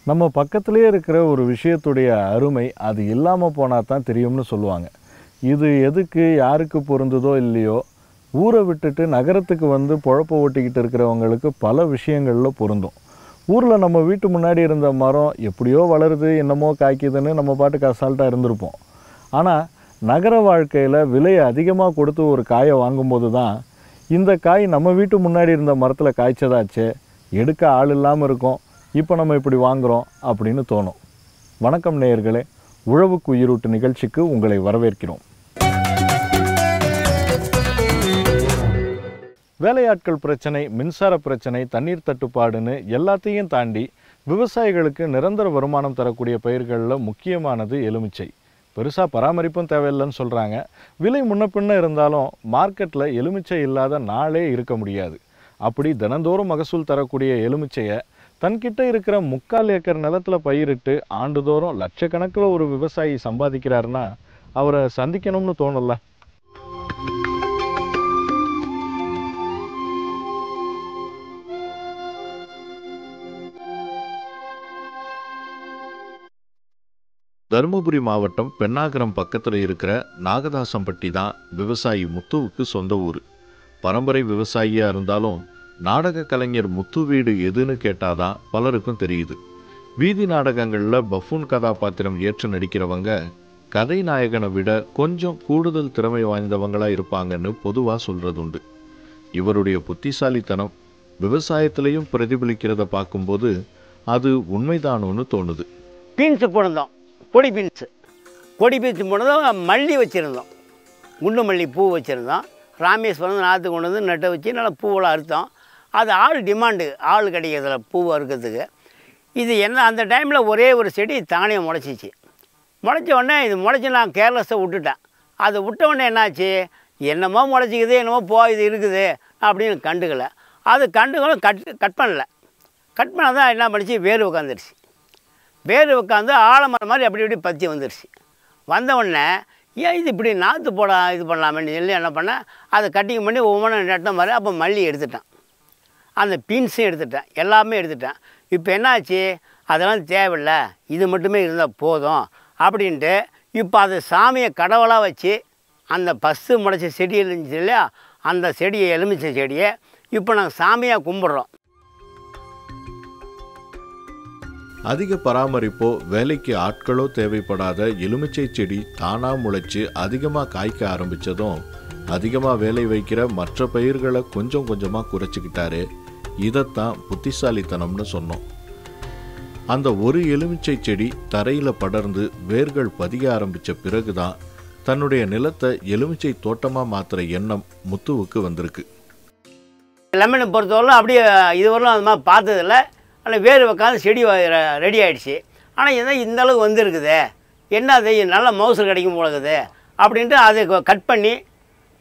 நம்ம பக்கத்திலே இருக்கிற ஒரு விஷயத்துடைய அருமை அது இல்லாமல் போனால் தான் தெரியும்னு சொல்லுவாங்க. இது எதுக்கு யாருக்கு பொருந்துதோ இல்லையோ, ஊரை விட்டுட்டு நகரத்துக்கு வந்து பொழப்ப ஓட்டிக்கிட்டு இருக்கிறவங்களுக்கு பல விஷயங்களில் பொருந்தும். ஊரில் நம்ம வீட்டு முன்னாடி இருந்த மரம் எப்படியோ வளருது, என்னமோ காய்க்குதுன்னு நம்ம பாட்டுக்கு அசால்ட்டாக இருந்திருப்போம். ஆனால் நகர வாழ்க்கையில் விலை அதிகமாக கொடுத்து ஒரு காயை வாங்கும்போது தான் இந்த காய் நம்ம வீட்டு முன்னாடி இருந்த மரத்தில் காய்ச்சதாச்சே, எடுக்க ஆள் இல்லாமல் இருக்கும், இப்போ நம்ம இப்படி வாங்குகிறோம் அப்படின்னு தோணும். வணக்கம் நேயர்களே, உழவுக்கு உயிரூட்டு நிகழ்ச்சிக்கு உங்களை வரவேற்கிறோம். வேலையாட்கள் பிரச்சனை, மின்சார பிரச்சனை, தண்ணீர் தட்டுப்பாடுன்னு எல்லாத்தையும் தாண்டி விவசாயிகளுக்கு நிரந்தர வருமானம் தரக்கூடிய பயிர்களில் முக்கியமானது எலுமிச்சை. பெருசாக பராமரிப்பும் தேவையில்லைன்னு சொல்கிறாங்க. விலை முன்ன பின்ன இருந்தாலும் மார்க்கெட்டில் எலுமிச்சை இல்லாத நாளே இருக்க முடியாது. அப்படி தினந்தோறும் மகசூல் தரக்கூடிய எலுமிச்சையை தன்கிட்ட இருக்கிற 3/4 ஏக்கர் நிலத்தில் பயிரிட்டு ஆண்டுதோறும் லட்சக்கணக்கில் ஒரு விவசாயி சம்பாதிக்கிறாருன்னா அவரை சந்திக்கணும்னு தோணல. தருமபுரி மாவட்டம் பென்னாகரம் பக்கத்தில் இருக்கிற நாகதாசம்பட்டி தான் விவசாயி முத்துவுக்கு சொந்த ஊர். பரம்பரை விவசாயியாக இருந்தாலும் நாடக கலைஞர் முத்து வீடு எதுன்னு கேட்டாதான் பலருக்கும் தெரியுது. வீதி நாடகங்களில் பஃபூன் கதாபாத்திரம் ஏற்று நடிக்கிறவங்க கதை நாயகனை விட கொஞ்சம் கூடுதல் திறமை வாய்ந்தவங்களா இருப்பாங்கன்னு பொதுவாக சொல்றதுண்டு. இவருடைய புத்திசாலித்தனம் விவசாயத்திலையும் பிரதிபலிக்கிறத பார்க்கும்போது அது உண்மைதானோன்னு தோணுது. பீன்ஸு போனோம், கொடி பீன்ஸு போனதும் மல்லி வச்சுருந்தோம், குண்டு மல்லி பூ வச்சுருந்தோம். ராமேஸ்வரம் நாற்று கொண்டு வந்து நட்டை வச்சு நல்லா பூவெல்லாம் அறுத்தோம். அது ஆள் டிமாண்டு, ஆள் கிடைக்கிறதுல பூவை அறுக்கிறதுக்கு. இது என்ன, அந்த டைமில் ஒரே ஒரு செடி தானே முளைச்சிச்சு. முளைச்ச உடனே இது முளைச்சி நான் கேர்லெஸ்ஸை விட்டுட்டேன். அதை விட்ட உடனே என்னாச்சு, என்னமோ முளைச்சிக்குது, என்னமோ இது இருக்குது அப்படின்னு கண்டுக்கலை. அது கண்டுகளும் கட் பண்ணலை. கட் பண்ணால் தான் என்ன பண்ணிச்சு, வேர் உட்காந்துருச்சு. வேர் உட்காந்து ஆலமரம் மாதிரி அப்படி இப்படி பற்றி வந்துடுச்சு. வந்தவுடனே ஏன் இது இப்படி நாற்று போட இது பண்ணலாமேன்னு சொல்லி என்ன பண்ணேன், அதை கட்டிங் பண்ணி ஒவ்வொன்றும் நட்ட மாதிரி. அப்போ மல்லி எடுத்துட்டேன், அந்த பீன்ஸையும் எடுத்துட்டேன், எல்லாமே எடுத்துட்டேன். இப்போ என்னாச்சு, அதெல்லாம் தேவையில்லை, இது மட்டுமே இருந்தால் போதும் அப்படின்ட்டு இப்போ அது சாமியை கடவுளாக வச்சு அந்த பஸ்ஸு முளைச்ச செடி இருந்துச்சு இல்லையா, அந்த செடியை, எலுமிச்சை செடியை இப்போ நாங்கள் சாமியாக கும்பிட்றோம். அதிக பராமரிப்போ வேலைக்கு ஆட்களோ தேவைப்படாத எலுமிச்சை செடி தானாக முளைச்சி அதிகமாக காய்க்க ஆரம்பித்ததும் அதிகமாக வேலை வைக்கிற மற்ற பயிர்களை கொஞ்சம் கொஞ்சமாக குறைச்சிக்கிட்டாரு. இதைத்தான் புத்திசாலித்தனம்னு சொன்னோம். அந்த ஒரு எலுமிச்சை செடி தரையில் படர்ந்து வேர்கள் பதிக ஆரம்பித்த பிறகுதான் தன்னுடைய நிலத்தை எலுமிச்சை தோட்டமாக மாற்றுற எண்ணம் முத்துவுக்கு வந்திருக்கு. லெமனை பொறுத்தவரைக்கும் அப்படியே இதுவரையும் அது மாதிரி பார்த்ததில்ல. ஆனால் வேர் உட்காந்து செடி ரெடி ஆகிடுச்சு. ஆனால் இதான் இந்தளவுக்கு வந்துருக்குது, என்ன அது நல்ல மவுசு கிடைக்கும் போலக்குது அப்படின்ட்டு அதை கட் பண்ணி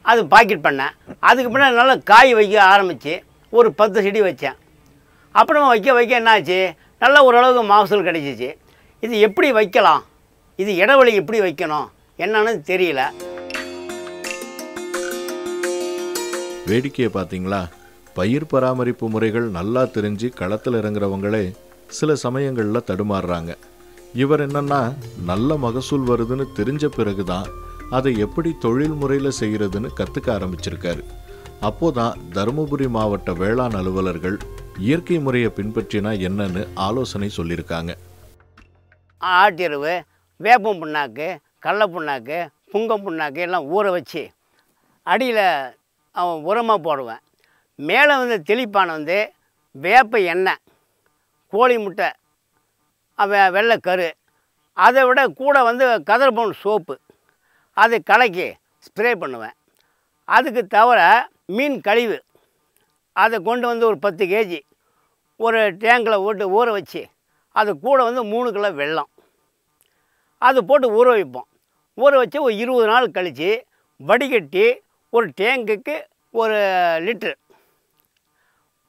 அது பாக்கெட் பண்ணேன். அதுக்கு பின்னாடி நல்லா காய் வைக்க ஆரம்பித்து ஒரு 10 செடி வச்சேன். அப்புறமா வைக்க என்னாச்சு, நல்ல ஓரளவுக்கு மகசூல் கிடைச்சிச்சு. இது எப்படி வைக்கலாம், இது இடைவெளி எப்படி வைக்கணும் என்னன்னு தெரியல. வேடிக்கையை பார்த்தீங்களா? பயிர் பராமரிப்பு முறைகள் நல்லா தெரிஞ்சு களத்தில் இறங்குறவங்களே சில சமயங்களில் தடுமாறுறாங்க. இவர் என்னன்னா, நல்ல மகசூல் வருதுன்னு தெரிஞ்ச பிறகுதான் அதை எப்படி தொழில் முறையில் செய்கிறதுன்னு கற்றுக்க ஆரம்பிச்சிருக்காரு. அப்போதான் தருமபுரி மாவட்ட வேளாண் அலுவலர்கள் இயற்கை முறையை பின்பற்றினா என்னன்னு ஆலோசனை சொல்லியிருக்காங்க. ஆட்டிரவு, வேப்பம் புண்ணாக்கு, கடலை புண்ணாக்கு, புங்கம் புண்ணாக்கு எல்லாம் ஊற வச்சு அடியில் உரமாக போடுவேன். மேலே வந்து தெளிப்பான வந்து வேப்ப எண்ணெய், கோழி முட்டை, வெள்ளைக்கரு, அதை விட கூட வந்து கதர்பவுன் சோப்பு அதை கலக்கி ஸ்ப்ரே பண்ணுவேன். அதுக்கு தவிர மீன் கழிவு அதை கொண்டு வந்து ஒரு 10 kg ஒரு டேங்கில் போட்டு ஊற வச்சு அது கூட வந்து 3 கிலோ வெல்லம் அது போட்டு ஊற வைப்போம். ஊற வச்சு ஒரு 20 நாள் கழித்து வடிகட்டி ஒரு டேங்குக்கு 1 லிட்ரு,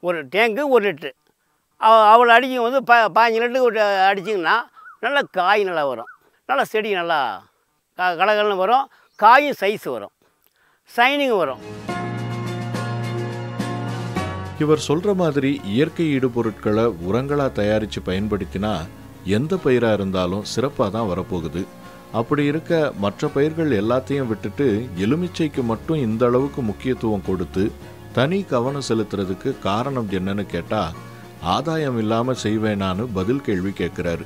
ஒரு டேங்கு 1 லிட்ரு அவ்வளோ அடிக்கும் வந்து 15 லிட்டருக்கு அடிச்சிங்கன்னா நல்லா காய் நல்லா வரும், நல்லா செடி நல்லா கலகலன்னு வரும், காயும் சைஸ் வரும், சைனிங் வரும். இவர் சொல்கிற மாதிரி இயற்கை இடுபொருட்களை உரங்களாக தயாரித்து பயன்படுத்தினா எந்த பயிராக இருந்தாலும் சிறப்பாக தான் வரப்போகுது. அப்படி இருக்க மற்ற பயிர்கள் எல்லாத்தையும் விட்டுட்டு எலுமிச்சைக்கு மட்டும் இந்த அளவுக்கு முக்கியத்துவம் கொடுத்து தனி கவனம் செலுத்துறதுக்கு காரணம் என்னன்னு கேட்டால் ஆதாயம் இல்லாமல் செய்வேனான்னு பதில் கேள்வி கேட்குறாரு.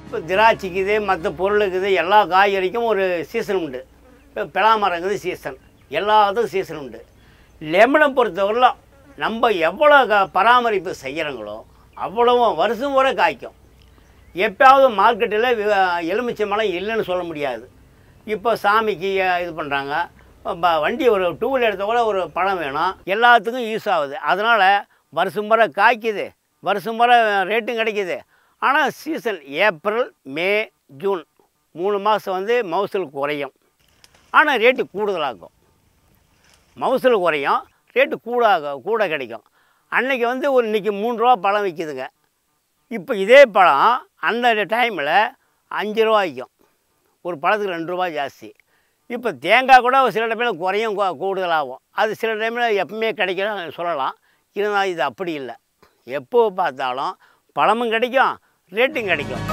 இப்போ திராட்சைக்குது, மற்ற பொருளுக்குது, எல்லா காய்கறிக்கும் ஒரு சீசன் உண்டு. இப்போ பலாமரங்குது சீசன், எல்லாத்துக்கும் சீசன் உண்டு. லெமனை பொறுத்தவரையிலும் நம்ம எவ்வளோ பராமரிப்பு செய்கிறோங்களோ அவ்வளவும் வருஷம் வரை காய்க்கும். எப்போயாவது மார்க்கெட்டில் எலுமிச்சை மரம் இல்லைன்னு சொல்ல முடியாது. இப்போ சாமிக்கு இது பண்ணுறாங்க, வண்டி ஒரு 2 வீலர் எடுத்த கூட ஒரு பழம் வேணும், எல்லாத்துக்கும் யூஸ் ஆகுது. அதனால் வருஷம் வரை காய்க்குது, வருஷம் வரை ரேட்டும் கிடைக்கிது. ஆனால் சீசன் ஏப்ரல், மே, ஜூன் 3 மாதம் வந்து மகசூல் குறையும். ஆனால் ரேட்டு கூடுதலாகும். மகசூல் குறையும், ரேட்டு கூட கிடைக்கும். அன்றைக்கி வந்து ஒரு இன்றைக்கி 3 ரூபா பழம் விற்கிதுங்க. இப்போ இதே பழம் அந்த டைமில் 5 ரூபா விற்கும். ஒரு பழத்துக்கு 2 ரூபா ஜாஸ்தி. இப்போ தேங்காய் கூட சில டைமில் குறையும், கூடுதலாகும். அது சில டைமில் எப்பவுமே கிடைக்கும் சொல்லலாம். இருந்தாலும் இது அப்படி இல்லை. எப்போ பார்த்தாலும் பழமும் கிடைக்கும், ரேட்டும் கிடைக்கும்.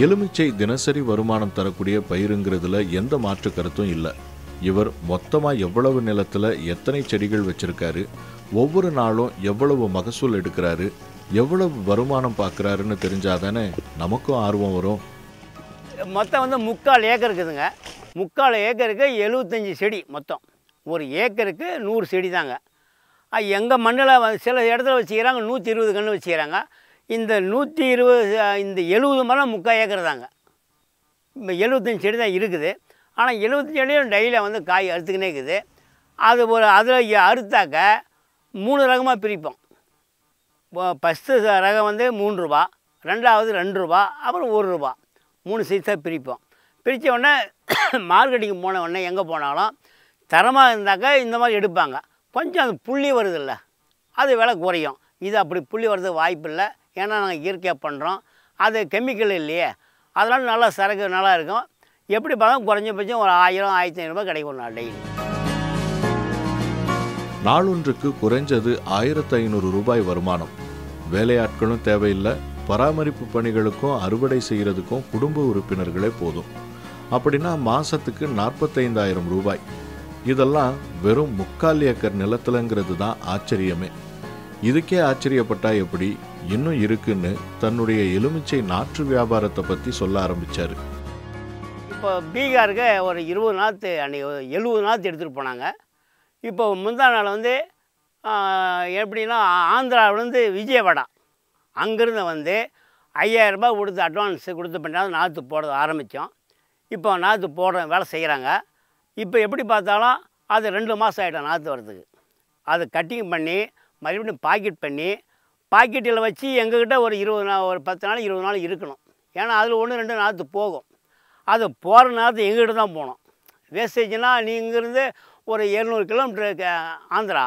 எலுமிச்சை தினசரி வருமானம் தரக்கூடிய பயிருங்கிறதுல எந்த மாற்று கருத்தும் இல்லை. இவர் மொத்தமாக எவ்வளவு நிலத்தில் எத்தனை செடிகள் வச்சுருக்காரு, ஒவ்வொரு நாளும் எவ்வளவு மகசூல் எடுக்கிறாரு, எவ்வளவு வருமானம் பார்க்குறாருன்னு தெரிஞ்சாதானே நமக்கும் ஆர்வம் வரும். மொத்தம் வந்து 3/4 ஏக்கர் இருக்குதுங்க. 3/4 ஏக்கருக்கு 75 செடி மொத்தம். ஒரு ஏக்கருக்கு 100 செடி தாங்க. எங்கள் மண்ணில் சில இடத்துல வச்சுக்கிறாங்க 120 கன்று வச்சுக்கிறாங்க. இந்த 120 இந்த 70 மரம் 3/4 ஏக்கர் தாங்க. இப்போ 75 செடி தான் இருக்குது. ஆனால் 75 செடியும் டெய்லியில் வந்து காய் அறுத்துக்கினே இருக்குது. அது ஒரு அதில் அறுத்தாக்க 3 ரகமாக பிரிப்போம். ஃபஸ்ட்டு ரகம் வந்து 3 ரூபா, ரெண்டாவது 2 ரூபா, அப்புறம் 1 ரூபா, 3 சைஸாக பிரிப்போம். பிரித்த உடனே மார்க்கெட்டிங் போன உடனே எங்கே போனாலும் தரமாக இருந்தாக்கா இந்த மாதிரி எடுப்பாங்க. கொஞ்சம் அது புள்ளி வருதில்ல, அது விலை குறையும். இது அப்படி புள்ளி வர்றதுக்கு வாய்ப்பு இல்லை. ஏன்னா நாங்கள் இயற்கையாக பண்ணுறோம், அது கெமிக்கல் இல்லையே. அதனால் நல்லா சரக்கு நல்லா இருக்கும். எப்படி பார்த்தா குறைஞ்சபட்சம் ஒரு 1000 1500 ரூபாய் கிடைக்கும் நான் டெய்லி. நாளொன்றுக்கு குறைஞ்சது 1500 ரூபாய் வருமானம். வேலையாட்களும் தேவையில்லை, பராமரிப்பு பணிகளுக்கும் அறுவடை செய்கிறதுக்கும் குடும்ப உறுப்பினர்களே போதும். அப்படின்னா மாதத்துக்கு 45,000 ரூபாய். இதெல்லாம் வெறும் 3/4 ஏக்கர் நிலத்துலங்கிறது தான் ஆச்சரியமே. இதுக்கே ஆச்சரியப்பட்டா எப்படி, இன்னும் இருக்குன்னு தன்னுடைய எலுமிச்சை நாற்று வியாபாரத்தை பற்றி சொல்ல ஆரம்பித்தார். இப்போ பீகாருக்கு ஒரு 20 நாற்று அன்றைக்கி 70 நாற்று எடுத்துகிட்டு போனாங்க. இப்போ முந்தா நாள் வந்து எப்படின்னா ஆந்திராவிலேருந்து விஜயவாடா அங்கேருந்து வந்து 5000 ரூபாய் கொடுத்து அட்வான்ஸு கொடுத்து பண்ணால் நாற்று போட ஆரம்பித்தோம். இப்போ நாற்று போடுற வேலை செய்கிறாங்க. இப்போ எப்படி பார்த்தாலும் அது 2 மாதம் ஆகிடும் நாற்று வர்றதுக்கு. அது கட்டிங் பண்ணி மறுபடியும் பாக்கெட் பண்ணி பாக்கெட்டில் வச்சு எங்ககிட்ட ஒரு 20 நாள், ஒரு 10 நாள் 20 நாள் இருக்கணும். ஏன்னா அதில் 1 2 நாற்று போகும். அது போகிற நாற்று எங்ககிட்ட தான் போகணும். வேஸ்டேஜ்னால் நீ இங்கேருந்து ஒரு 700 கிலோமீட்டருக்கு ஆந்திரா,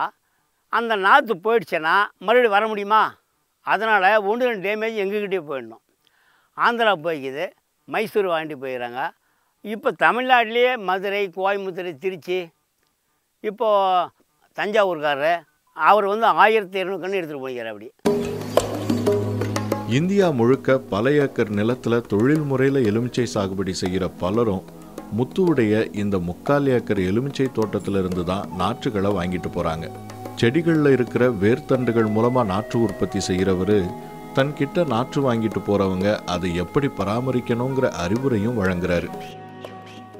அந்த நாற்று போயிடுச்சுன்னா மறுபடியும் வர முடியுமா? அதனால் 1 2 டேமேஜ் எங்ககிட்டே போயிடணும். ஆந்திரா போய்க்குது, மைசூர் வாங்கிட்டு போயிடுறாங்க. இப்போ தமிழ்நாட்டிலேயே மதுரை, கோயம்புத்தூர், திருச்சி, இப்போது தஞ்சாவூர்காரர் அவர் வந்து 1200 கன்று எடுத்துகிட்டு போய்க்கிறார். அப்படி இந்தியா முழுக்க பல ஏக்கர் நிலத்தில் தொழில் முறையில் எலுமிச்சை சாகுபடி செய்கிற பலரும் முத்துவுடைய இந்த 3/4 ஏக்கர் எலுமிச்சை தோட்டத்திலிருந்து தான் நாற்றுகளை வாங்கிட்டு போகிறாங்க. செடிகளில் இருக்கிற வேர்த்தண்டுகள் மூலமாக நாற்று உற்பத்தி செய்கிறவர் தன்கிட்ட நாற்று வாங்கிட்டு போகிறவங்க அதை எப்படி பராமரிக்கணுங்கிற அறிவுரையும் வழங்குறாரு.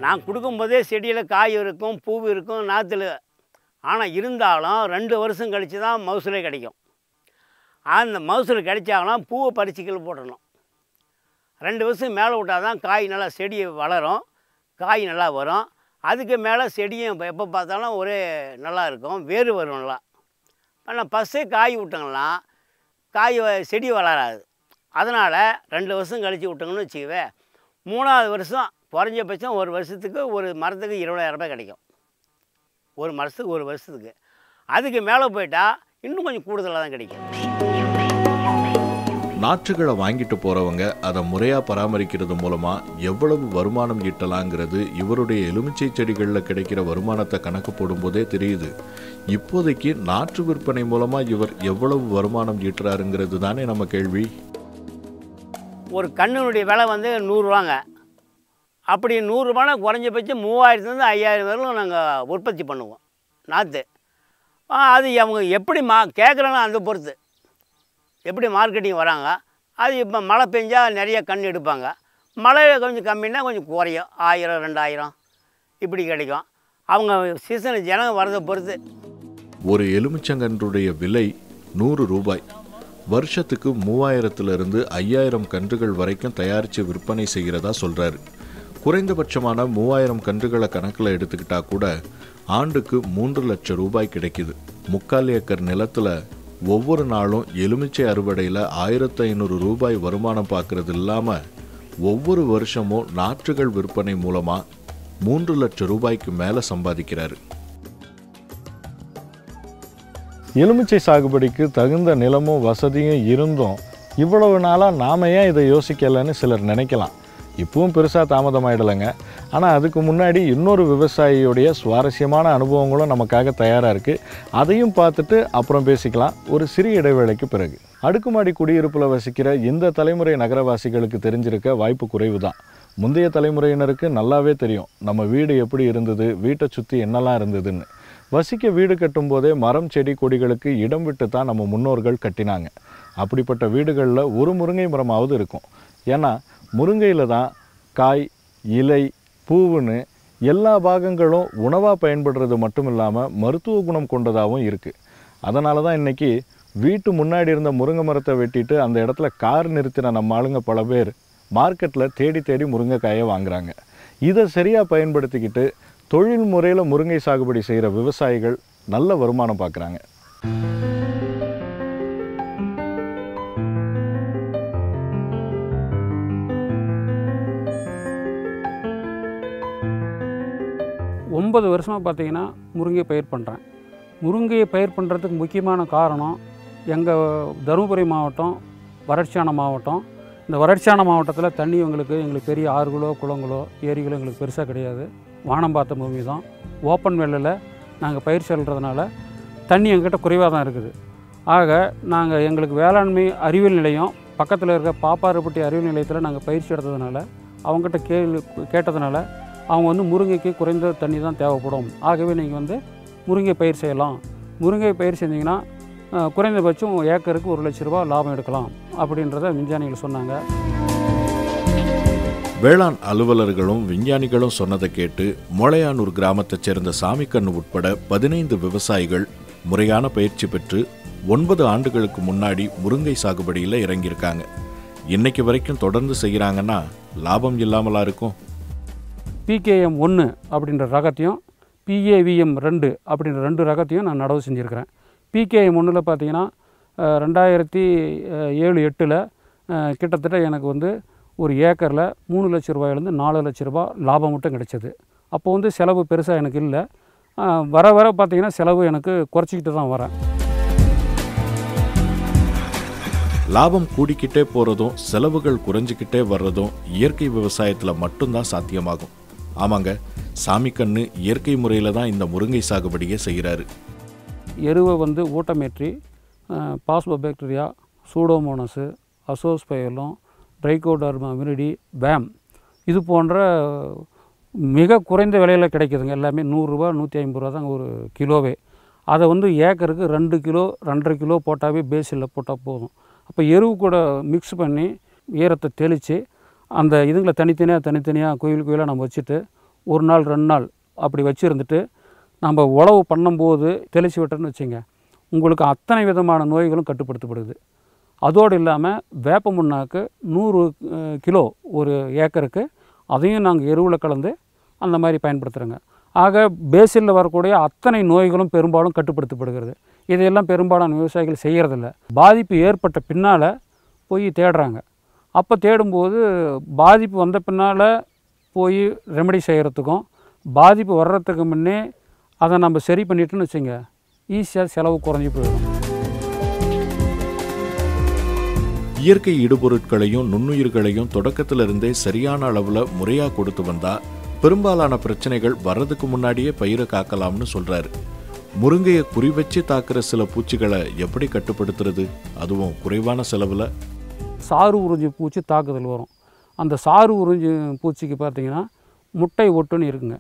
நான் கொடுக்கும்போதே செடியில் காய் இருக்கும், பூ இருக்கும், நாற்றுல. ஆனால் இருந்தாலும் 2 வருஷம் கழித்து தான் மகசூலே கிடைக்கும். அந்த மகசூல் கிடைச்சாங்கன்னா பூவை பறிச்சுக்கள் போடணும். 2 வருஷம் மேலே விட்டால் தான் காய் நல்லா செடி வளரும், காய் நல்லா வரும். அதுக்கு மேலே செடியும் எப்போ பார்த்தாலும் ஒரே நல்லா இருக்கும், வேறு வரும் நல்லா. ஆனால் ஃபஸ்ட்டே காய் விட்டோங்கன்னா காய் செடி வளராது. அதனால் 2 வருஷம் கழித்து விட்டோங்கன்னு வச்சுக்கவே, 3ஆவது வருஷம் குறைஞ்சபட்சம் ஒரு வருஷத்துக்கு ஒரு மரத்துக்கு 20,000 ரூபாய் கிடைக்கும். ஒரு மரத்துக்கு ஒரு வருஷத்துக்கு. அதுக்கு மேலே போயிட்டால் இன்னும் கொஞ்சம் கூடுதலாக தான் கிடைக்கும். நாற்றுகளை வாங்கிட்டு போறவங்க அதை முறையா பராமரிக்கிறது மூலமா எவ்வளவு வருமானம் ஈட்டலாங்கிறது இவருடைய எலுமிச்சை செடிகளில் கிடைக்கிற வருமானத்தை கணக்கு போடும்போதே தெரியுது. இப்போதைக்கு நாற்று விற்பனை மூலமா இவர் எவ்வளவு வருமானம் ஈட்டுறாருங்கிறது தானே நம்ம கேள்வி. ஒரு கண்ணினுடைய விலை வந்து 100 ரூபாங்க. அப்படி 100 ரூபானா குறைஞ்சபட்சம் 3000 5000 வரையிலும் நாங்கள் உற்பத்தி பண்ணுவோம் நாற்று. அது அவங்க எப்படி கேட்குறாங்க அந்த பொறுத்து எப்படி மார்க்கெட்டிங் வராங்க. அது இப்போ மழை பெஞ்சால் நிறைய கண் எடுப்பாங்க, மழை கொஞ்சம் கம்மின்னா கொஞ்சம் குறையும், 1000 2000 இப்படி கிடைக்கும். அவங்க சீசனு ஜனங்க வரதை பொறுத்து. ஒரு எலுமிச்சங்கன்றுடைய விலை 100 ரூபாய். வருஷத்துக்கு 3000 5000 கன்றுகள் வரைக்கும் தயாரித்து விற்பனை செய்கிறதா சொல்கிறாரு. குறைந்தபட்சமான 3000 கன்றுகளை கணக்கில் எடுத்துக்கிட்டா கூட ஆண்டுக்கு 3 லட்சம் ரூபாய் கிடைக்குது. 3/4 ஏக்கர் நிலத்தில் ஒவ்வொரு நாளும் எலுமிச்சை அறுவடையில் 1500 ரூபாய் வருமானம் பார்க்கறது இல்லாமல் ஒவ்வொரு வருஷமும் நாற்றுகள் விற்பனை மூலமாக 3 லட்சம் ரூபாய்க்கு மேலே சம்பாதிக்கிறாரு. எலுமிச்சை சாகுபடிக்கு தகுந்த நிலமும் வசதியும் இருந்தும் இவ்வளவு நாளாக நாம் ஏன் இதை யோசிக்கலைன்னு சிலர் நினைக்கலாம். இப்பவும் பெருசாக தாமதமாயிடலைங்க. ஆனால் அதுக்கு முன்னாடி இன்னொரு விவசாயியுடைய சுவாரஸ்யமான அனுபவங்களும் நமக்காக தயாராக இருக்குது. அதையும் பார்த்துட்டு அப்புறம் பேசிக்கலாம் ஒரு சிறிய இடைவேளைக்கு பிறகு. அடுக்குமாடி குடியிருப்பில் வசிக்கிற இந்த தலைமுறை நகரவாசிகளுக்கு தெரிஞ்சிருக்க வாய்ப்பு குறைவு தான். முந்தைய தலைமுறையினருக்கு நல்லாவே தெரியும் நம்ம வீடு எப்படி இருந்தது, வீட்டை சுற்றி என்னெல்லாம் இருந்ததுன்னு. வசிக்க வீடு கட்டும்போதே மரம் செடி கொடிகளுக்கு இடம் விட்டு தான் நம்ம முன்னோர்கள் கட்டினாங்க. அப்படிப்பட்ட வீடுகளில் ஒரு முருங்கை மரமாவது இருக்கும். ஏன்னா முருங்கையில் தான் காய் இலை பூவுன்னு எல்லா பாகங்களும் உணவாக பயன்படுறது மட்டும் இல்லாமல் மருத்துவ குணம் கொண்டதாகவும் இருக்குது. அதனால தான் இன்றைக்கி வீட்டு முன்னாடி இருந்த முருங்கை மரத்தை வெட்டிட்டு அந்த இடத்துல கார் நிறுத்தின நம்ம ஆளுங்க பல பேர் மார்க்கெட்டில் தேடி தேடி முருங்கைக்காயை வாங்குகிறாங்க. இதை சரியாக பயன்படுத்திக்கிட்டு தொழில் முறையில் முருங்கை சாகுபடி செய்கிற விவசாயிகள் நல்ல வருமானம் பார்க்குறாங்க. ஒன்பது வருஷமாக பார்த்தீங்கன்னா முருங்கை பயிர் பண்ணுறேன். முருங்கையை பயிர் பண்ணுறதுக்கு முக்கியமான காரணம் எங்கள் தருமபுரி மாவட்டம் வறட்சியான மாவட்டம். இந்த வறட்சியான மாவட்டத்தில் தண்ணி எங்களுக்கு பெரிய ஆறுகளோ குளங்களோ ஏரிகளோ எங்களுக்கு பெருசாக கிடையாது. வானம் பார்த்த பூமி தான். ஓப்பன் வெள்ளில் நாங்கள் பயிர் செல்றதுனால தண்ணி எங்ககிட்ட குறைவாக தான் இருக்குது. ஆக நாங்கள் எங்களுக்கு வேளாண்மை அறிவியல் நிலையம் பக்கத்தில் இருக்க பாப்பாரப்பட்டி அறிவியல் நிலையத்தில் நாங்கள் பயிற்சி எடுத்ததுனால அவங்ககிட்ட கேட்டதுனால அவங்க வந்து முருங்கைக்கு குறைந்த தண்ணி தான் தேவைப்படும். ஆகவே நீங்கள் வந்து முருங்கை பயிர் செய்யலாம். முருங்கை பயிர் செஞ்சிங்கன்னா குறைந்தபட்சம் ஏக்கருக்கு 1 லட்ச ரூபா லாபம் எடுக்கலாம் அப்படின்றத விஞ்ஞானிகள் சொன்னாங்க. வேளாண் அலுவலர்களும் விஞ்ஞானிகளும் சொன்னதை கேட்டு மொளையானூர் கிராமத்தைச் சேர்ந்த சாமிக்கண்ணு உட்பட 15 விவசாயிகள் முறையான பயிற்சி பெற்று 9 ஆண்டுகளுக்கு முன்னாடி முருங்கை சாகுபடியில் இறங்கியிருக்காங்க. இன்னைக்கு வரைக்கும் தொடர்ந்து செய்கிறாங்கன்னா லாபம் இல்லாமலா இருக்கும். PKM 1 அப்படின்ற ரகத்தையும் PAVM 2 அப்படின்ற 2 ரகத்தையும் நான் நடவு செஞ்சுருக்கிறேன். PKM 1 பார்த்தீங்கன்னா 2007-08 கிட்டத்தட்ட எனக்கு வந்து ஒரு ஏக்கரில் 3 லட்ச ரூபாயிலேருந்து 4 லட்ச ரூபா லாபம் மட்டும் கிடைச்சது. அப்போ வந்து செலவு பெருசாக எனக்கு இல்லை. வர வர பார்த்திங்கன்னா செலவு எனக்கு குறைச்சிக்கிட்டு தான் வரேன். லாபம் கூடிக்கிட்டே போகிறதும் செலவுகள் குறைஞ்சிக்கிட்டே வர்றதும் இயற்கை விவசாயத்தில் மட்டும்தான் சாத்தியமாகும். ஆமாங்க, சாமிக்கண்ணு இயற்கை முறையில் தான் இந்த முருங்கை சாகுபடியை செய்கிறாரு. எருவை வந்து ஊட்டமேற்றி பாஸ்போபாக்டீரியா, சூடோமோனஸு, அசோஸ்பைலம், ட்ரைகோடர்மா விரிடி, பேம் இது போன்ற மிக குறைந்த விலையில் கிடைக்குதுங்க. எல்லாமே 100 ரூபா 150 ரூபா தான் ஒரு கிலோவே. அதை வந்து ஏக்கருக்கு 2 கிலோ 2.5 கிலோ போட்டாவே பேஸில் போட்டால் போதும். அப்போ எருவு கூட மிக்ஸ் பண்ணி ஈரத்தை தெளித்து அந்த இதுங்களை தனித்தனியாக கோயிலாக நம்ம வச்சுட்டு 1 நாள் 2 நாள் அப்படி வச்சுருந்துட்டு நம்ம உழவு பண்ணும்போது தெளித்து விட்டோன்னு வச்சுங்க, உங்களுக்கு அத்தனை விதமான நோய்களும் கட்டுப்படுத்தப்படுது. அதோடு இல்லாமல் வேப்ப முன்னாக்கு 100 கிலோ ஒரு ஏக்கருக்கு அதையும் நாங்கள் எருவில் கலந்து அந்த மாதிரி பயன்படுத்துகிறோங்க. ஆக பேசிலில் வரக்கூடிய அத்தனை நோய்களும் பெரும்பாலும் கட்டுப்படுத்தப்படுகிறது. இதையெல்லாம் பெரும்பாலான விவசாயிகள் செய்கிறதில்ல. பாதிப்பு ஏற்பட்ட பின்னால் போய் தேடுறாங்க. அப்போ தேடும்போது பாதிப்பு வந்த பின்னால் போய் ரெமெடி செய்கிறதுக்கும் பாதிப்பு வர்றதுக்கு முன்னே அதை நம்ம சரி பண்ணிட்டோன்னு வச்சுங்க, ஈஸியாக செலவு குறைஞ்சி போயிடும். இயற்கை இடுபொருட்களையும் நுண்ணுயிர்களையும் தொடக்கத்திலிருந்தே சரியான அளவுல முறையா கொடுத்து வந்தா பெரும்பாலான பிரச்சனைகள் வர்றதுக்கு முன்னாடியே பயிரை காக்கலாம்னு சொல்றாரு. முருங்கையை குறி வச்சு தாக்குற சில பூச்சிகளை எப்படி கட்டுப்படுத்துறது, அதுவும் குறைவான செலவில்? சாறு உறிஞ்சி பூச்சி தாக்குதல் வரும். அந்த சாறு உறிஞ்சி பூச்சிக்கு பார்த்திங்கன்னா முட்டை ஒட்டுணி இருக்குங்க.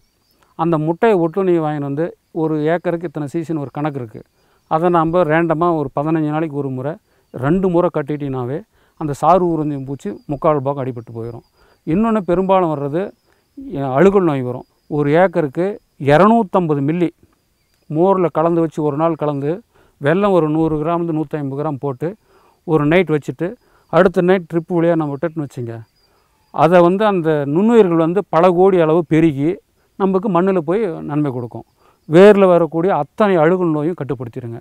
அந்த முட்டை ஒட்டுணி வாங்கிட்டு வந்து ஒரு ஏக்கருக்கு இத்தனை சீசன் ஒரு கணக்கு இருக்குது. அதை நம்ம ரேண்டமாக ஒரு 15 நாளைக்கு ஒரு முறை 2 முறை கட்டிட்டினாவே அந்த சாறு உறிஞ்சி பூச்சி 3/4 பாகம் அடிபட்டு போயிடும். இன்னொன்று பெரும்பாலும் வர்றது அழுகல் நோய் வரும். ஒரு ஏக்கருக்கு 250 மில்லி மோரில் கலந்து வச்சு ஒரு நாள் கலந்து வெல்லம் ஒரு 100 கிராம் 150 கிராம் போட்டு ஒரு நைட் வச்சுட்டு அடுத்த நைட் ட்ரிப்பு வழியாக நம்ம விட்டுட்டுன்னு வச்சுங்க, அதை அந்த நுண்ணுயிர்கள் பல கோடி அளவு பெருகி நமக்கு மண்ணில் போய் நன்மை கொடுக்கும். வேரில் வரக்கூடிய அத்தனை அழுகல் நோயும் கட்டுப்படுத்திடுங்க.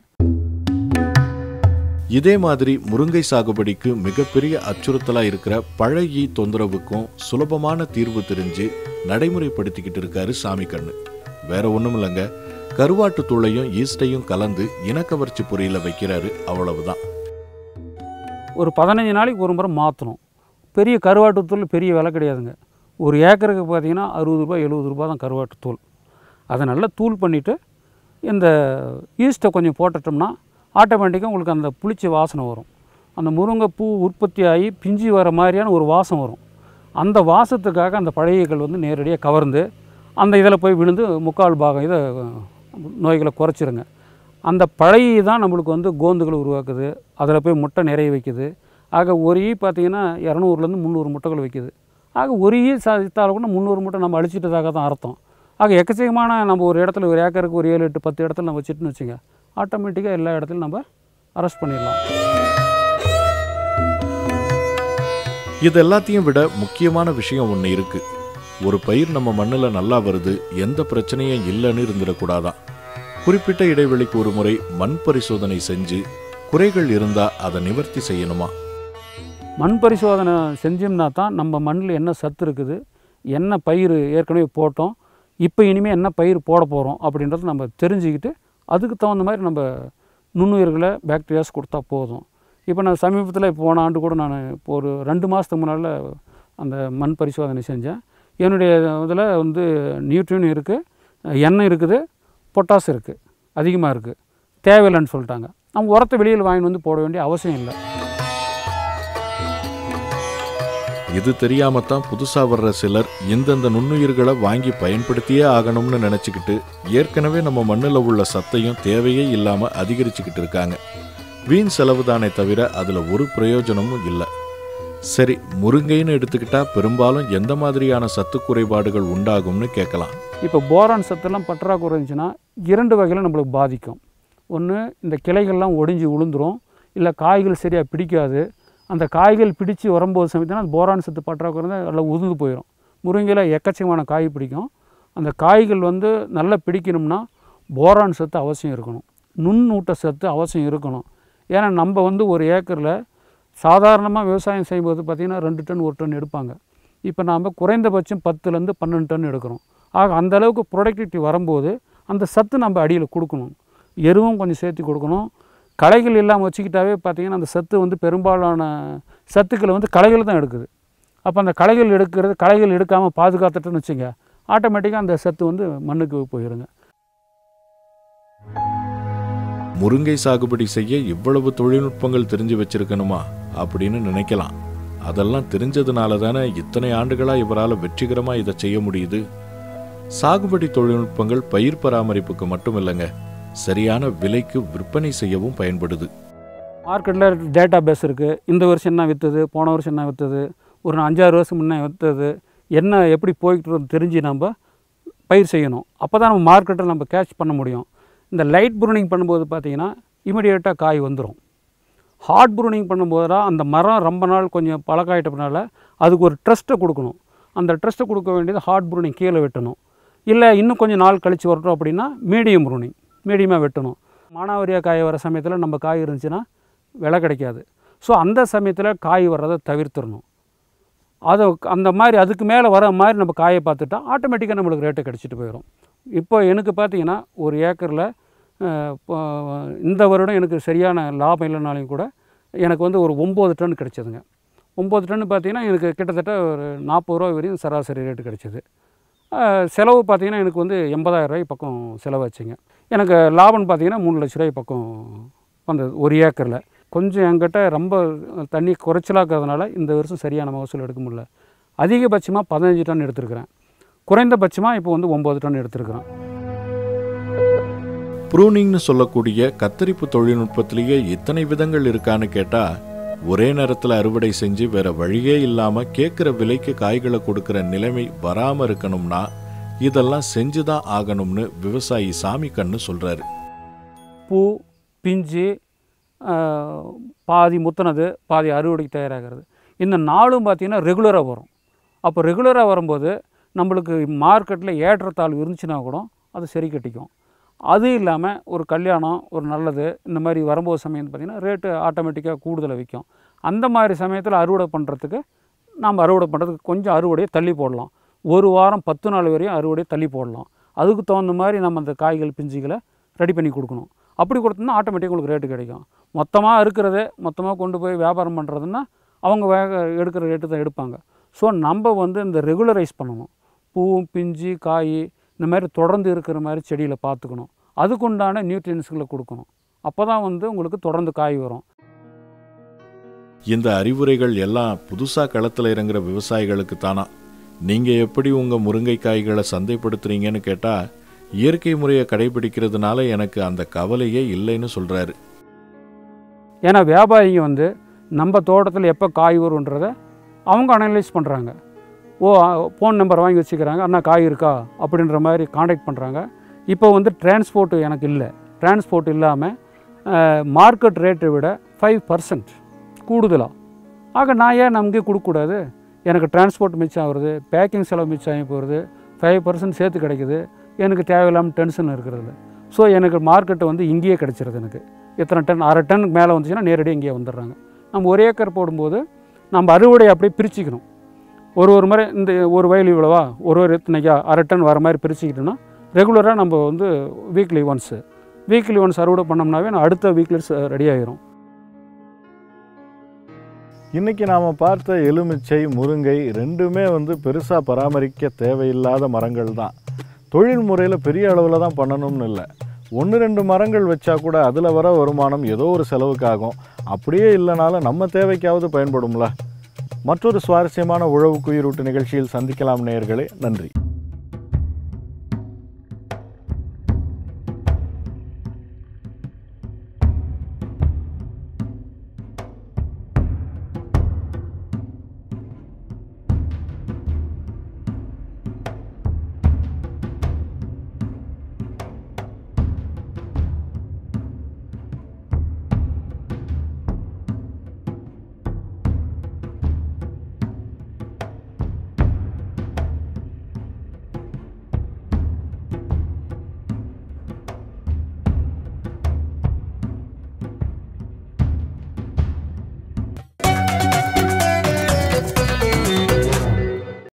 இதே மாதிரி முருங்கை சாகுபடிக்கு மிகப்பெரிய அச்சுறுத்தலாக இருக்கிற பழைய தொந்தரவுக்கும் சுலபமான தீர்வு தெரிஞ்சு நடைமுறைப்படுத்திக்கிட்டு இருக்காரு சாமிக்கண்ணு. வேற ஒன்றும் இல்லைங்க, கருவாட்டு தூளையும் ஈஸ்டையும் கலந்து இனக்கவர்ச்சி பொரியில் வைக்கிறாரு, அவ்வளவுதான். ஒரு 15 நாளைக்கு ஒரு முறை மாற்றணும். பெரிய கருவாட்டு தூள் பெரிய விலை கிடையாதுங்க. ஒரு ஏக்கருக்கு பார்த்திங்கன்னா 60 ரூபாய் 70 ரூபா தான் கருவாட்டு தூள். அதை நல்லா தூள் பண்ணிவிட்டு இந்த ஈஸ்ட்டை கொஞ்சம் போட்டுட்டோம்னா ஆட்டோமேட்டிக்காக உங்களுக்கு அந்த புளிச்ச வாசனை வரும். அந்த முருங்கைப்பூ உற்பத்தி ஆகி பிஞ்சு வர மாதிரியான ஒரு வாசம் வரும். அந்த வாசத்துக்காக அந்த பழையகள் நேரடியாக கவர்ந்து அந்த இதில் போய் விழுந்து 3/4 பாகம் இதை நோய்களை குறைச்சிருங்க. அந்த பழைய தான் நம்மளுக்கு கோந்துகளை உருவாக்குது. அதில் போய் முட்டை நிறைய வைக்குது. ஆக ஒரு ஈ பார்த்திங்கன்னா 200லேருந்து 300 முட்டைகள் வைக்குது. ஆக ஒரு ஈ சாதித்தாலும் கூட 300 முட்டை நம்ம அழிச்சிட்டதாக தான் அர்த்தம். ஆக எக்கச்சக்கமான நம்ம ஒரு இடத்துல ஒரு ஏக்கருக்கு ஒரு 7, 8, 10 இடத்துல நம்ம வச்சுட்டுன்னு வச்சுங்க, ஆட்டோமேட்டிக்காக எல்லா இடத்துலையும் நம்ம அரெஸ்ட் பண்ணிடலாம். இது எல்லாத்தையும் விட முக்கியமான விஷயம் ஒன்று இருக்குது. ஒரு பயிர் நம்ம மண்ணில் நல்லா வருது, எந்த பிரச்சனையும் இல்லைன்னு இருந்துடக்கூடாதான். குறிப்பிட்ட இடைவெளிக்கு ஒரு முறை மண் பரிசோதனை செஞ்சு குறைகள் இருந்தால் அதை நிவர்த்தி செய்யணுமா? மண் பரிசோதனை செஞ்சோம்னா தான் நம்ம மண்ணில் என்ன சத்து இருக்குது, என்ன பயிர் ஏற்கனவே போட்டோம், இப்போ இனிமேல் என்ன பயிர் போட போகிறோம் அப்படின்றத நம்ம தெரிஞ்சுக்கிட்டு அதுக்கு தகுந்த மாதிரி நம்ம நுண்ணுயிர்களை பாக்டீரியாஸ் கொடுத்தா போதும். இப்போ நான் சமீபத்தில் போன ஆண்டு கூட நான் இப்போ ஒரு 2 மாதத்துக்கு முன்னால் அந்த மண் பரிசோதனை செஞ்சேன். என்னுடைய இதில் நியூட்ரியன் இருக்குது, எண்ணெய் இருக்குது, பொட்டாஸ் இருக்குது, அதிகமாக இருக்குது, தேவையில்லைன்னு சொல்லிட்டாங்க. நம்ம உரத்தை வெளியில் வாங்கிட்டு போட வேண்டிய அவசியம் இல்லை. இது தெரியாம தான் புதுசா வர்ற சிலர் இந்தந்த நுண்ணுயிர்களை வாங்கி பயன்படுத்தியே ஆகணும்னு நினைச்சுக்கிட்டு ஏற்கனவே நம்ம மண்ணில் உள்ள சத்தையும் தேவையே இல்லாம அதிகரிச்சுக்கிட்டு இருக்காங்க. வீண் செலவு தானே தவிர அதுல ஒரு பிரயோஜனமும் இல்லை. சரி, முருங்கைன்னு எடுத்துக்கிட்டா பெரும்பாலும் எந்த மாதிரியான சத்து குறைபாடுகள் உண்டாகும்னு கேட்கலாம். இப்போ போரான் சத்தெல்லாம் பற்றாக்குறை இருந்துச்சுன்னா 2 வகையில் நம்மளுக்கு பாதிக்கும். ஒன்று, இந்த கிளைகள்லாம் ஒடிஞ்சு விழுந்துரும், இல்லை காய்கள் சரியாக பிடிக்காது. அந்த காய்கள் பிடிச்சி வரும்போது சமயத்தினா அந்த போரான் சத்து பற்றாக்குறை தான் நல்லா உதிர்ந்து போயிடும். முருங்கையில் எக்கச்சக்கமான காய் பிடிக்கும். அந்த காய்கள் நல்லா பிடிக்கணும்னா போரான் சத்து அவசியம் இருக்கணும், நுண்ணூட்ட சத்து அவசியம் இருக்கணும். ஏன்னா நம்ம ஒரு ஏக்கரில் சாதாரணமாக விவசாயம் செய்யும்போது பார்த்திங்கன்னா 2 டன் 1 டன் எடுப்பாங்க. இப்போ நாம் குறைந்தபட்சம் 10லேருந்து 12 டன் எடுக்கிறோம். ஆக அந்தளவுக்கு ப்ரொடக்டிவிட்டி வரும்போது அந்த சத்து நம்ம அடியில் கொடுக்கணும். எருவும் கொஞ்சம் சேர்த்து கொடுக்கணும். களைகள் இல்லாமல் வச்சுக்கிட்டாவே பார்த்திங்கன்னா அந்த சத்து பெரும்பாலான சத்துக்களை களைகள் தான் எடுக்குது. அப்போ அந்த களைகள் எடுக்காமல் பாதுகாத்துட்டுன்னு வச்சுங்க, ஆட்டோமேட்டிக்காக அந்த சத்து மண்ணுக்கு போயிடுங்க. முருங்கை சாகுபடி செய்ய இவ்வளவு தொழில்நுட்பங்கள் தெரிஞ்சு வச்சிருக்கணுமா அப்படின்னு நினைக்கலாம். அதெல்லாம் தெரிஞ்சதுனால தானே இத்தனை ஆண்டுகளாக இவரால் வெற்றிகரமாக இதை செய்ய முடியுது. சாகுபடி தொழில்நுட்பங்கள் பயிர் பராமரிப்புக்கு மட்டும் இல்லைங்க, சரியான விலைக்கு விற்பனை செய்யவும் பயன்படுது. மார்க்கெட்டில் டேட்டா பேஸ் இருக்குது. இந்த வருஷம் என்ன விற்றுது, போன வருஷம் என்ன விற்றுது, ஒரு 5-6 வருஷம் முன்னே விற்றுது, என்ன எப்படி போய்கிட்டு தெரிஞ்சு நம்ம பயிர் செய்யணும். அப்போ தான் நம்ம மார்க்கெட்டில் நம்ம கேட்ச் பண்ண முடியும். இந்த லைட் ப்ரூனிங் பண்ணும்போது பார்த்திங்கன்னா இமிடியேட்டாக காய் வந்துடும். ஹார்ட் ப்ரூனிங் பண்ணும்போது தான் அந்த மரம் ரொம்ப நாள் கொஞ்சம் பழக்காயிட்டதுனால அதுக்கு ஒரு ட்ரஸ்ட்டை கொடுக்கணும். அந்த ட்ரஸ்ட்டை கொடுக்க வேண்டியது ஹார்ட் ப்ரூனிங் கீழே வெட்டணும். இல்லை இன்னும் கொஞ்சம் நாள் கழித்து வரட்டும் அப்படின்னா மீடியம் ப்ரூனிங் மீடியமாக வெட்டணும். மானாவாரியாக காய் வர சமயத்தில் நம்ம காய் இருந்துச்சுன்னா விலை கிடைக்காது. ஸோ அந்த சமயத்தில் காய் வர்றதை தவிர்த்துடணும். அதை அந்த மாதிரி அதுக்கு மேலே வர மாதிரி நம்ம காயை பார்த்துட்டா ஆட்டோமேட்டிக்காக நம்மளுக்கு ரேட்டு கிடச்சிட்டு போயிடும். இப்போ எனக்கு பார்த்திங்கன்னா ஒரு ஏக்கரில் இந்த வருடம் எனக்கு சரியான லாபம் இல்லைனாலையும் கூட எனக்கு வந்து ஒரு 9 டன் கிடச்சிதுங்க. 9 டன் பார்த்திங்கன்னா எனக்கு கிட்டத்தட்ட ஒரு 40 ரூபா வரையும் சராசரி ரேட்டு கிடச்சிது. செலவு பார்த்திங்கன்னா எனக்கு வந்து 80,000 பக்கம் செலவாச்சுங்க. எனக்கு லாபம் பார்த்திங்கன்னா 3 லட்ச ரூபாய் பக்கம் வந்தது ஒரு ஏக்கரில். கொஞ்சம் என்கிட்ட ரொம்ப தண்ணி குறைச்சலாக்கிறதுனால இந்த வருஷம் சரியான மகசூல் எடுக்க முடியல. அதிகபட்சமாக 15 டன் எடுத்துருக்கிறேன். குறைந்தபட்சமாக இப்போ வந்து 9 டன் எடுத்துருக்கிறேன். ப்ரூனிங்னு சொல்லக்கூடிய கத்தரிப்பு தொழில்நுட்பத்திலேயே இத்தனை விதங்கள் இருக்கான்னு கேட்டால், ஒரே நேரத்தில் அறுவடை செஞ்சு வேற வழியே இல்லாமல் கேட்குற விலைக்கு காய்களை கொடுக்குற நிலைமை வராமல் இருக்கணும்னா இதெல்லாம் செஞ்சு தான் ஆகணும்னு விவசாயி சாமிக்கண்ணு சொல்கிறாரு. பூ, பிஞ்சு, பாதி முத்தினது, பாதி அறுவடைக்கு தயாராகிறது, இந்த நாளும் பார்த்திங்கன்னா ரெகுலராக வரும். அப்போ ரெகுலராக வரும்போது நம்மளுக்கு மார்க்கெட்டில் ஏற்றத்தாழ்வு இருந்துச்சுன்னா கூட அது சரி கட்டிக்கும். அது இல்லாமல் ஒரு கல்யாணம், ஒரு நல்லது இந்த மாதிரி வரும்போது சமயம் பார்த்திங்கன்னா ரேட்டு ஆட்டோமேட்டிக்காக கூடுதலை விற்கும். அந்த மாதிரி சமயத்தில் அறுவடை பண்ணுறதுக்கு கொஞ்சம் அறுவடையை தள்ளி போடலாம். ஒரு வாரம் 10 நாள் வரையும் அறுவடையை தள்ளி போடலாம். அதுக்கு தகுந்த மாதிரி நம்ம அந்த காய்கள் பிஞ்சுகளை ரெடி பண்ணி கொடுக்கணும். அப்படி கொடுத்தோம்னா ஆட்டோமேட்டிக்காக உங்களுக்கு ரேட்டு கிடைக்கும். மொத்தமாக இருக்கிறதே மொத்தமாக கொண்டு போய் வியாபாரம் பண்ணுறதுன்னா அவங்க எடுக்கிற ரேட்டு தான் எடுப்பாங்க. ஸோ நம்ம வந்து இந்த ரெகுலரைஸ் பண்ணணும். பூவும் பிஞ்சு காய் இந்த மாதிரி தொடர்ந்து இருக்கிற மாதிரி செடியில் பார்த்துக்கணும். அதுக்குண்டான நியூட்ரியன்ஸ்களை கொடுக்கணும். அப்போ தான் வந்து உங்களுக்கு தொடர்ந்து காய் வரும். இந்த அறிவுரைகள் எல்லாம் புதுசாக களத்தில் இறங்குற விவசாயிகளுக்கு தானா? நீங்கள் எப்படி உங்கள் முருங்கைக்காய்களை சந்தைப்படுத்துறீங்கன்னு கேட்டால், இயற்கை முறையை கடைபிடிக்கிறதுனால எனக்கு அந்த கவலையே இல்லைன்னு சொல்கிறாரு. ஏன்னா வியாபாரிங்க வந்து நம்ம தோட்டத்தில் எப்போ காய் வரும்ன்றதை அவங்க அனலைஸ் பண்ணுறாங்க. ஃபோன் நம்பர் வாங்கி வச்சுக்கிறாங்க, அண்ணா காய் இருக்கா அப்படின்ற மாதிரி காண்டாக்ட் பண்ணுறாங்க. இப்போ வந்து டிரான்ஸ்போர்ட்டு எனக்கு இல்லை. டிரான்ஸ்போர்ட் இல்லாமல் மார்க்கெட் ரேட்டை விட 5% கூடுதலாக. ஆக நான் ஏன் நமக்கு கொடுக்கக்கூடாது? எனக்கு டிரான்ஸ்போர்ட் மிச்சம் ஆகுறது, பேக்கிங் செலவு மிச்சம் ஆகி போகிறது, 5% சேர்த்து கிடைக்குது. எனக்கு தேவையில்லாமல் டென்ஷன் இருக்கிறது. ஸோ எனக்கு மார்க்கெட்டு வந்து இங்கேயே கிடச்சிருது. எனக்கு எத்தனை டன், 1/2 டன்னுக்கு மேலே வந்துச்சுன்னா நேரடியாக இங்கேயே வந்துடுறாங்க. நம்ம ஒரு ஏக்கர் போடும்போது நம்ம அறுவடை அப்படியே பிரிச்சுக்கணும். ஒரு முறை இந்த ஒரு வயல் இவ்வளவா, ஒரு எத்தனைக்கா 1/2 டன் வர மாதிரி பிரிச்சுக்கிட்டோன்னா ரெகுலராக நம்ம வந்து வீக்லி ஒன்ஸ் அறுவடை பண்ணோம்னாவே நான் அடுத்த வீக்லி ரெடி ஆகிரும். இன்றைக்கி நாம் பார்த்த எலுமிச்சை, முருங்கை ரெண்டுமே வந்து பெருசாக பராமரிக்க தேவையில்லாத மரங்கள் தான். தொழில் முறையில் பெரிய அளவில் தான் பண்ணணும்னு இல்லை. 1-2 மரங்கள் வச்சா கூட அதில் வர வருமானம் ஏதோ ஒரு செலவுக்காகும். அப்படியே இல்லைனாலும் நம்ம தேவைக்காவது பயன்படும்ல. மற்றொரு சுவாரஸ்யமான உழவுக்குயிரூட்டு நிகழ்ச்சியில் சந்திக்கலாம் நேயர்களே. நன்றி.